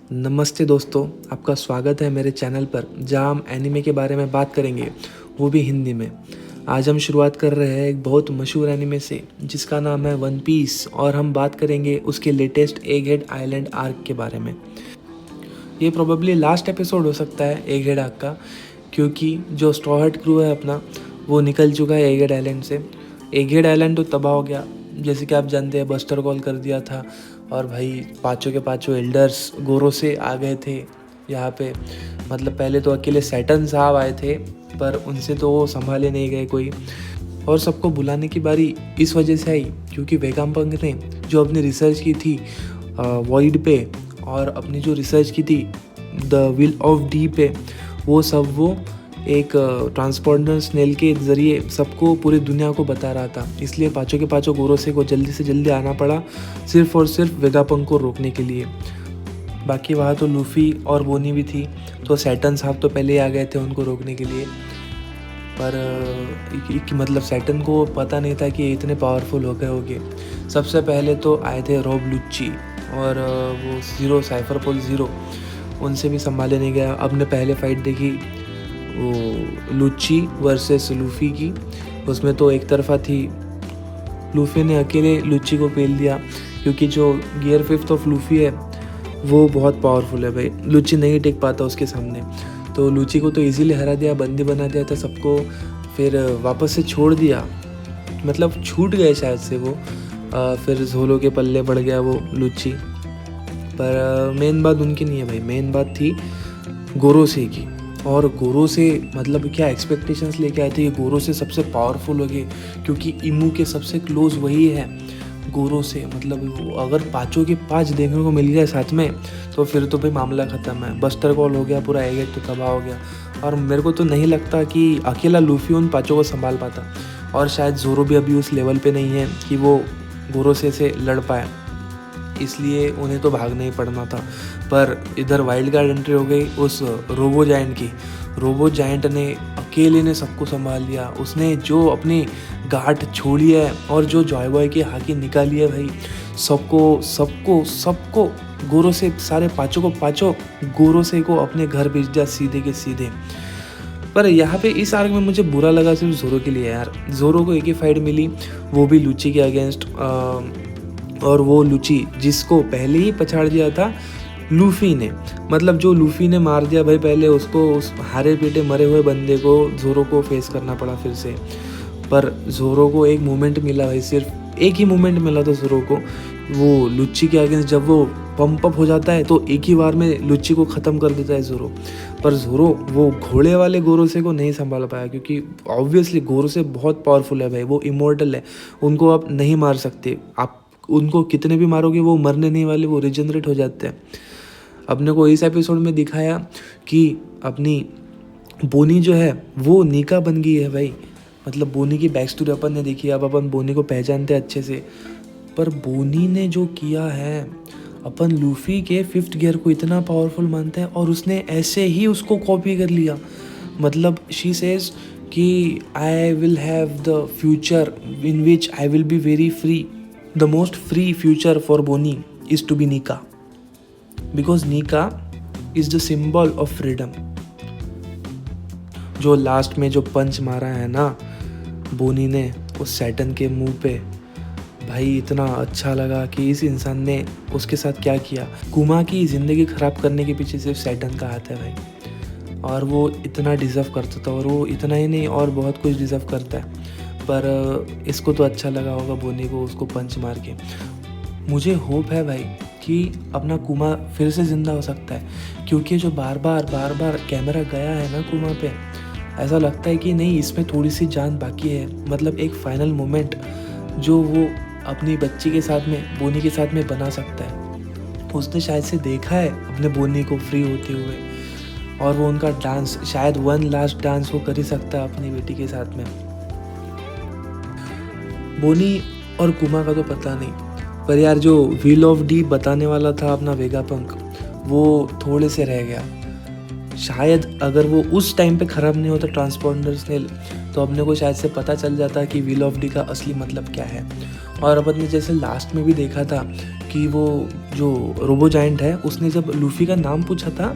नमस्ते दोस्तों, आपका स्वागत है मेरे चैनल पर जहां हम एनिमे के बारे में बात करेंगे, वो भी हिंदी में। आज हम शुरुआत कर रहे हैं एक बहुत मशहूर एनिमे से जिसका नाम है वन पीस और हम बात करेंगे उसके latest egg head island arc के बारे में। ये प्रोबेबली लास्ट एपिसोड हो सकता है एग हेड आर्क का, क्योंकि जो स्ट्रॉ हट क्रू है अपना वो निकल चुका है एग हेड आइलैंड से। एग हेड आइलैंड तो तबाह हो गया, जैसे कि आप जानते हैं बस्टर कॉल कर दिया था और भाई पाँचों के पाँचों एल्डर्स गोरों से आ गए थे यहाँ पे। मतलब पहले तो अकेले सैटर्न साहब आए थे पर उनसे तो वो संभाले नहीं गए कोई, और सबको बुलाने की बारी इस वजह से आई क्योंकि वेगाम्पंक ने जो अपनी रिसर्च की थी वॉइड पे और अपनी जो रिसर्च की थी द विल ऑफ डी पे, वो सब वो एक ट्रांसपोर्टर स्नेल के ज़रिए सबको पूरी दुनिया को बता रहा था। इसलिए पाँचों के पाँचों गोरोसे को जल्दी से जल्दी आना पड़ा सिर्फ और सिर्फ वेगापंक को रोकने के लिए। बाकी वहाँ तो लूफ़ी और बोनी भी थी, तो सैटर्न साहब तो पहले ही आ गए थे उनको रोकने के लिए। पर मतलब सैटर्न को पता नहीं था कि ये इतने पावरफुल हो गए होंगे। सबसे पहले तो आए थे रॉब लुच्ची और वो ज़ीरो साइफरपोल ज़ीरो, उनसे भी संभाले नहीं गया। अब ने पहले फाइट देखी वो लुच्ची वर्सेस लूफ़ी की, उसमें तो एक तरफा थी। लूफ़ी ने अकेले लुच्ची को पेल दिया क्योंकि जो गियर 5 ऑफ लूफ़ी है वो बहुत पावरफुल है भाई, लुच्ची नहीं टिक पाता उसके सामने। तो लुच्ची को तो इजीली हरा दिया, बंदी बना दिया था सबको, फिर वापस से छोड़ दिया, मतलब छूट गए शायद से वो। फिर झोलो के पल्ले पड़ गया वो लुच्ची। पर मेन बात उनकी नहीं है भाई, मेन बात थी गोरोसे की। और गोरो से मतलब क्या एक्सपेक्टेशंस लेके आए थे ये गोरो से सबसे पावरफुल हो गए, क्योंकि इमू के सबसे क्लोज वही है गोरो से। मतलब अगर पाँचों के पाँच देखने को मिल जाए साथ में तो फिर तो भाई मामला ख़त्म है। बस्टर कॉल हो गया, पूरा एगेट तो तबाह हो गया। और मेरे को तो नहीं लगता कि अकेला लूफ़ी उन पाँचों को संभाल पाता, और शायद ज़ोरो भी अभी उस लेवल पे नहीं है कि वो गोरो से लड़ पाए, इसलिए उन्हें तो भागना ही पड़ना था। पर इधर वाइल्ड कार्ड एंट्री हो गई उस रोबो जायंट की। रोबो जायंट ने अकेले ने सबको संभाल लिया, उसने जो अपनी गांठ छोड़ी है और जो जॉय बॉय की हाकी निकाली है भाई, सबको सबको सबको गोरो से, सारे पाँचों को पाँचों गोरो से को अपने घर भेज दिया सीधे के सीधे। पर यहाँ पे इस आर्क में मुझे बुरा लगा सिर्फ ज़ोरो के लिए यार। ज़ोरो को एक ही फाइट मिली, वो भी लुच्ची के अगेंस्ट, और वो लुच्ची जिसको पहले ही पछाड़ दिया था लूफ़ी ने। मतलब जो लूफ़ी ने मार दिया भाई पहले, उसको उस हारे पीटे मरे हुए बंदे को ज़ोरो को फेस करना पड़ा फिर से। पर ज़ोरो को एक मोमेंट मिला भाई, सिर्फ एक ही मोमेंट मिला था ज़ोरो को, वो लुच्ची के अगेंस्ट जब वो पंप अप हो जाता है तो एक ही बार में लुच्ची को ख़त्म कर देता है ज़ोरो। पर ज़ोरो वो घोड़े वाले गोरोसे को नहीं संभाल पाया, क्योंकि ऑब्वियसली गोरोसे बहुत पावरफुल है भाई, वो इमॉर्टल है, उनको आप नहीं मार सकते। आप उनको कितने भी मारोगे वो मरने नहीं वाले, वो रिजनरेट हो जाते हैं। अपने को इस एपिसोड में दिखाया कि अपनी बोनी जो है वो नीका बन गई है भाई। मतलब बोनी की बैक स्टोरी अपन ने देखी, अब अपन बोनी को पहचानते हैं अच्छे से। पर बोनी ने जो किया है, अपन लूफ़ी के 5th गियर को इतना पावरफुल मानते हैं और उसने ऐसे ही उसको कॉपी कर लिया। मतलब शी सेज कि I will have the future in which I will be very free, the most free future for Bonnie is to be Nika, because Nika is the symbol of freedom. जो last में जो पंच मारा है ना बोनी ने उस Saturn के मुंह पे, भाई इतना अच्छा लगा कि इस इंसान ने उसके साथ क्या किया। कुमा की ज़िंदगी ख़राब करने के पीछे सिर्फ सैटर्न का हाथ है भाई, और वो इतना डिज़र्व करता था, और वो इतना ही नहीं और बहुत कुछ डिज़र्व करता है। पर इसको तो अच्छा लगा होगा बोनी को उसको पंच मार के। मुझे होप है भाई कि अपना कुमा फिर से ज़िंदा हो सकता है, क्योंकि जो बार बार कैमरा गया है ना कुमा पे, ऐसा लगता है कि नहीं इसमें थोड़ी सी जान बाकी है। मतलब एक फाइनल मोमेंट जो वो अपनी बच्ची के साथ में, बोनी के साथ में बना सकता है। उसने शायद से देखा है अपने बोनी को फ्री होते हुए, और वो उनका डांस, शायद वन लास्ट डांस वो कर ही सकता है अपनी बेटी के साथ में। बोनी और कुमा का तो पता नहीं, पर यार जो व्हील ऑफ डी बताने वाला था अपना वेगापंक, वो थोड़े से रह गया। शायद अगर वो उस टाइम पे ख़राब नहीं होता ट्रांसपॉन्डर स्नेल, तो अपने को शायद से पता चल जाता कि विल ऑफ डी का असली मतलब क्या है। और अपन ने जैसे लास्ट में भी देखा था कि वो जो रोबो जायंट है उसने जब लूफ़ी का नाम पूछा था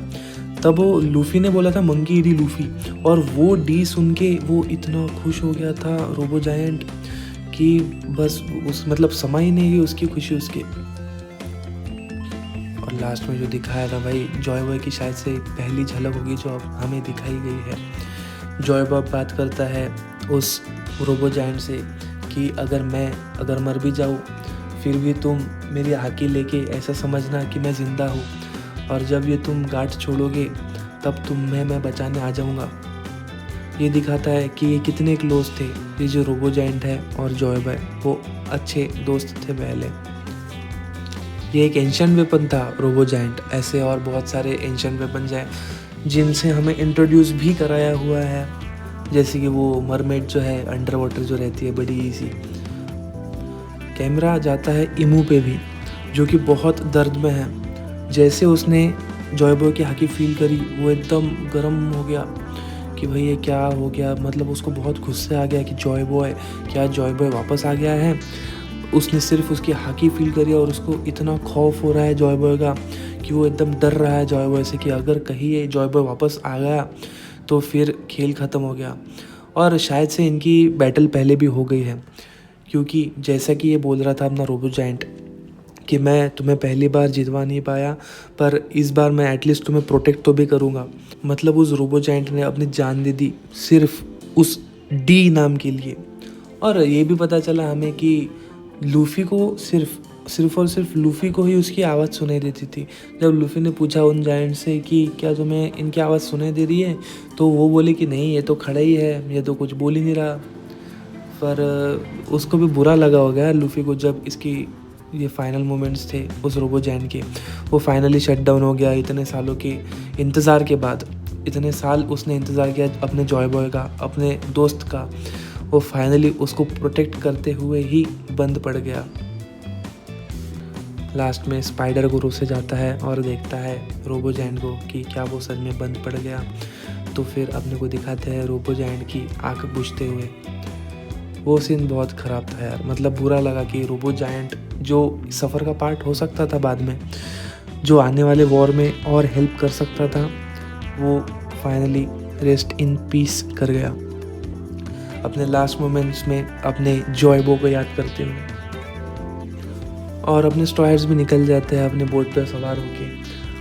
तब वो लूफ़ी ने बोला था मंकी डी लूफ़ी, और वो डी सुन के वो इतना खुश हो गया था रोबो जायंट कि बस उस मतलब समा ही नहीं गई उसकी खुशी उसके। और लास्ट में जो दिखाया था भाई, जॉय बॉय की शायद से पहली झलक होगी जो अब हमें दिखाई गई है। जॉय बॉय बात करता है उस रोबो जायंट से कि अगर मर भी जाऊँ फिर भी तुम मेरी हाकी लेके ऐसा समझना कि मैं ज़िंदा हूँ, और जब ये तुम गांठ छोड़ोगे तब मैं बचाने आ जाऊँगा। ये दिखाता है कि ये कितने क्लोज थे, ये जो रोबो जायंट है और जॉय बॉय वो अच्छे दोस्त थे पहले। ये एक एंशिएंट वेपन था रोबो जायंट। ऐसे और बहुत सारे एंशिएंट वेपन्स हैं जिनसे हमें इंट्रोड्यूस भी कराया हुआ है, जैसे कि वो मरमेड जो है अंडर वाटर जो रहती है बड़ी सी। कैमरा जाता है इमू पे भी, जो कि बहुत दर्द में है। जैसे उसने जॉय बॉय की हाकी फील करी वो एकदम गर्म हो गया कि भाई ये क्या हो गया, मतलब उसको बहुत गुस्से आ गया कि जॉय बॉय वापस आ गया है। उसने सिर्फ उसकी हाकी फील करी और उसको इतना खौफ हो रहा है जॉय बॉय का कि वो एकदम डर रहा है जॉय बॉय से कि अगर कहीं ये जॉय बॉय वापस आ गया तो फिर खेल ख़त्म हो गया। और शायद से इनकी बैटल पहले भी हो गई है, क्योंकि जैसा कि ये बोल रहा था अपना रोबो जायंट कि मैं तुम्हें पहली बार जितवा नहीं पाया, पर इस बार मैं एटलीस्ट तुम्हें प्रोटेक्ट तो भी करूँगा। मतलब उस रोबो जायंट ने अपनी जान दे दी सिर्फ उस डी नाम के लिए। और ये भी पता चला हमें कि लूफ़ी को सिर्फ और सिर्फ लूफ़ी को ही उसकी आवाज़ सुनाई देती थी। जब लूफ़ी ने पूछा उन जायंट से कि क्या तुम्हें इनकी आवाज़ सुनाई दे रही है, तो वो बोले कि नहीं, ये तो खड़ा ही है, ये तो कुछ बोल ही नहीं रहा। पर उसको भी बुरा लगा होगा लूफ़ी को जब इसकी ये फाइनल मोमेंट्स थे उस रोबो जायंट के, वो फाइनली शट डाउन हो गया। इतने सालों के इंतज़ार के बाद, इतने साल उसने इंतज़ार किया अपने जॉय बॉय का, अपने दोस्त का, वो फाइनली उसको प्रोटेक्ट करते हुए ही बंद पड़ गया। लास्ट में स्पाइडर गुरु से जाता है और देखता है रोबो जायंट को कि क्या वो सच में बंद पड़ गया। तो फिर अपने को दिखाते हैं रोबो जायंट की आँख बुझते हुए। वो सीन बहुत ख़राब था यार, मतलब बुरा लगा कि रोबो जायंट जो सफ़र का पार्ट हो सकता था बाद में, जो आने वाले वॉर में और हेल्प कर सकता था, वो फाइनली रेस्ट इन पीस कर गया अपने लास्ट मोमेंट्स में अपने जॉय बॉय को याद करते हुए। और अपने स्ट्रॉ हैट्स भी निकल जाते हैं अपने बोट पर सवार होके,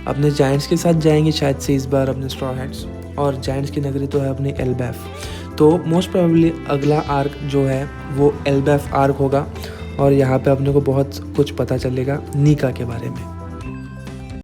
अपने जायंट्स के साथ जाएंगे शायद से इस बार अपने स्ट्रॉ हैट्स। और जायंट्स की नगरी तो है अपनी एल्बैफ। तो मोस्ट प्रोबेबली अगला आर्क जो है वो एल्बैफ आर्क होगा, और यहाँ पे अपने को बहुत कुछ पता चलेगा नीका के बारे में।